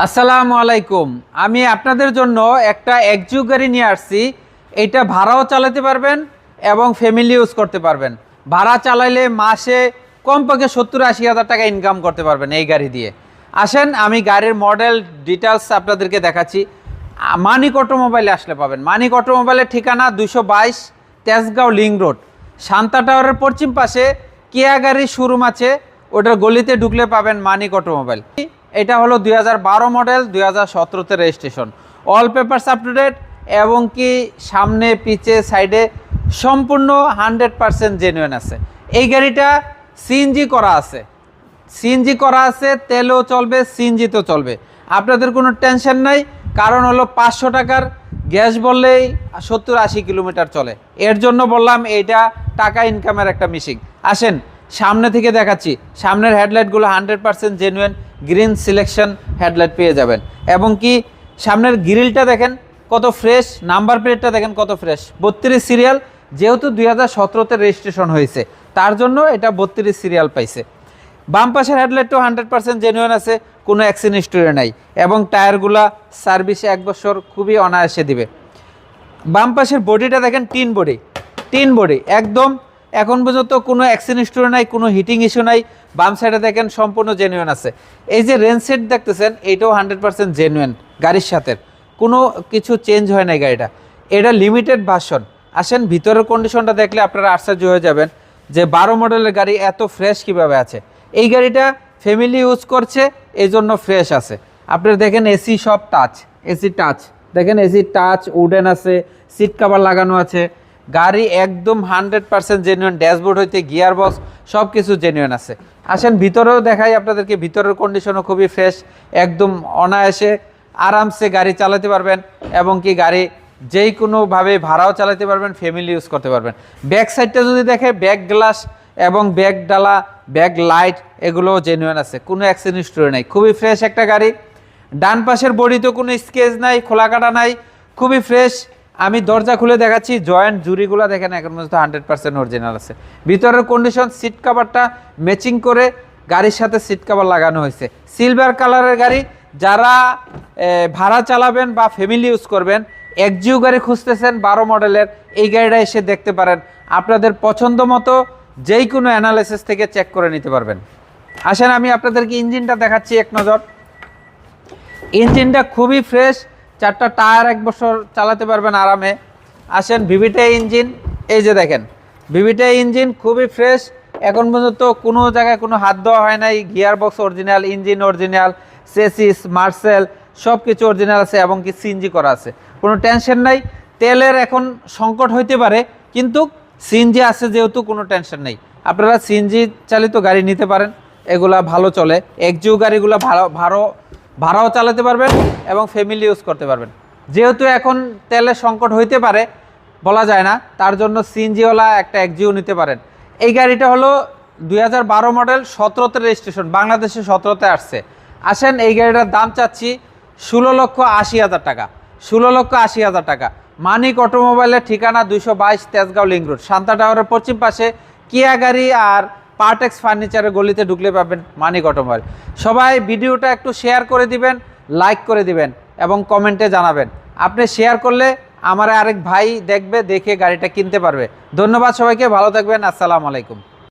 আসসালামু আলাইকুম। আমি আপনাদের জন্য একটা এক্সিউ গাড়ি নিয়ে আসছি। এটা ভাড়াও চালাতে পারবেন এবং ফ্যামিলি ইউজ করতে পারবেন। ভাড়া চালাইলে মাসে কমপক্ষে 70-80 হাজার টাকা ইনকাম করতে পারবেন এই গাড়ি দিয়ে। আসেন আমি গাড়ির মডেল ডিটেলস আপনাদেরকে দেখাচ্ছি। মানিক অটোমোবাইলে আসলে পাবেন। মানিক অটোমোবাইলের ঠিকানা 222 তেজগাঁও লিং রোড, শান্তা টাওয়ারের পশ্চিম পাশে কিয়া গাড়ির শোরুম আছে, ওটার গলিতে ঢুকলে পাবেন মানিক অটোমোবাইল। এটা হলো 2012 মডেল, 2017তে registration, all papers up to date এবং কি সামনে পিছে সাইডে সম্পূর্ণ 100% জেনুইন আছে। এই গাড়িটা সিএনজি করা আছে, তেলও চলবে, সিএনজিতেও চলবে। আপনাদের কোনো টেনশন নাই, কারণ হলো 500 টাকার গ্যাস বললেই 70-80 কিলোমিটার চলে। এর জন্য বললাম এইটা টাকা ইনকামের একটা মেশিন। আসেন সামনে থেকে দেখাচ্ছি। সামনের হেডলাইটগুলো 100% জেনুইন গ্রিন সিলেকশন হেডলাইট পেয়ে যাবেন। এবং কি সামনের গ্রিলটা দেখেন কত ফ্রেশ, নাম্বার প্লেটটা দেখেন কত ফ্রেশ, 32 সিরিয়াল। যেহেতু 2017তে রেজিস্ট্রেশন হয়েছে তার জন্য এটা 32 সিরিয়াল পাইছে। বাম পাশের হেডলাইটটাও 100% জেনুইন আছে, কোনো অ্যাক্সিডেন্ট হিস্টরি নাই। এবং টায়ারগুলা সার্ভিসে 1 বছর খুবই অনায়াসে দিবে। বাম পাশের বডিটা দেখেন টিন বডি একদম, এখন পর্যন্ত কোনো অ্যাক্সিডেন্ট হিস্টরি নাই, কোনো হিটিং ইস্যু নাই। বাম সাইডে দেখেন সম্পূর্ণ জেনুইন আছে। এই যে রেন সেট দেখতেছেন এইটাও 100% জেনুইন, গাড়ির সাথে কোনো কিছু চেঞ্জ হয় নাই গাড়িটা। এটা লিমিটেড ভার্সন। আসেন ভিতরের কন্ডিশনটা দেখলে আপনারা আশ্চর্য হয়ে যাবেন যে 12 মডেলের গাড়ি এত ফ্রেশ কিভাবে আছে। এই গাড়িটা ফ্যামিলি ইউজ করছে, এই জন্য ফ্রেশ আছে। আপনারা দেখেন এসি সব টাচ, এসি টাচ দেখেন, এসি টাচ উডেন আছে, সিট কভার লাগানো আছে। গাড়ি একদম 100% জেনুইন, ড্যাশবোর্ড হইতে গিয়ার বক্স সব কিছু জেনুইন আছে। আসেন ভিতরেও দেখাই আপনাদেরকে, ভিতরের কন্ডিশনও খুবই ফ্রেশ, একদম অনায়াসে আরামসে গাড়ি চালাতে পারবেন। এবং কি গাড়ি যেই কোনোভাবে ভাড়াও চালাতে পারবেন, ফ্যামিলি ইউজ করতে পারবেন। ব্যাক সাইডটা যদি দেখে, ব্যাক গ্লাস এবং ব্যাক ডালা, ব্যাক লাইট এগুলোও জেনুইন আছে, কোনো অ্যাক্সিডেন্ট হিস্টরি নাই, খুবই ফ্রেশ একটা গাড়ি। ডান পাশের বডিতে কোনো স্কেচ নাই, খোলা কাটা নাই, খুবই ফ্রেশ। আমি দরজা খুলে দেখাচ্ছি, জয়েন্ট জুড়িগুলো দেখেন এখন পর্যন্ত 100% অরিজিনাল আছে। ভিতরের কন্ডিশন, সিট কাভারটা ম্যাচিং করে গাড়ির সাথে সিট কাভার লাগানো হয়েছে, সিলভার কালারের গাড়ি। যারা ভাড়া চালাবেন বা ফ্যামিলি ইউজ করবেন, এক্সিউ গাড়ি খুঁজতেছেন 12 মডেলের, এই গাড়িটা এসে দেখতে পারেন। আপনাদের পছন্দ মতো যেই কোনো অ্যানালাইসিস থেকে চেক করে নিতে পারবেন। আসেন আমি আপনাদেরকে ইঞ্জিনটা দেখাচ্ছি এক নজর। ইঞ্জিনটা খুবই ফ্রেশ, 4টা টায়ার 1 বছর চালাতে পারবেন আরামে। আসেন ভিভিটাই ইঞ্জিন, এই যে দেখেন ভিভিটাই ইঞ্জিন খুবই ফ্রেশ, এখন পর্যন্ত কোনো জায়গায় কোনো হাত দেওয়া হয় নাই। Gear box original, engine original, chassis Marcel সব কিছু অরিজিনাল আছে এবং কি সিএনজি করা আছে, কোনো টেনশন নাই। তেলের এখন সংকট হইতে পারে, কিন্তু সিএনজি আছে যেহেতু কোনো টেনশন নেই। আপনারা সিএনজি চালিত গাড়ি নিতে পারেন, এগুলা ভালো চলে। এক্সিউ গাড়িগুলো ভাড়াও চালাতে পারবেন এবং ফ্যামিলি ইউজ করতে পারবেন। যেহেতু এখন তেলের সংকট হইতে পারে, বলা যায় না, তার জন্য সিএনজিওয়ালা একটা এক্সিউ নিতে পারেন। এই গাড়িটা হলো 2012 মডেল, 17তে রেজিস্ট্রেশন, বাংলাদেশে 17তে আসছে। আসেন এই গাড়িটার দাম চাচ্ছি 16,80,000 টাকা, 16,80,000 টাকা। মানিক অটোমোবাইলের ঠিকানা 222 তেজগাঁও লিং রোড, শান্তা টাওয়ারের পশ্চিম পাশে কিয়া গাড়ি আর পার্টেক্স ফার্নিচারের গলিতে ঢুকলে পাবেন মানিক অটোমোবাইল। সবাই ভিডিওটা একটু শেয়ার করে দিবেন, লাইক করে দিবেন এবং কমেন্টে জানাবেন। আপনি শেয়ার করলে আমার আরেক ভাই দেখবে, দেখে গাড়িটা কিনতে পারবে। ধন্যবাদ সবাইকে, ভালো থাকবেন, আসসালামু আলাইকুম।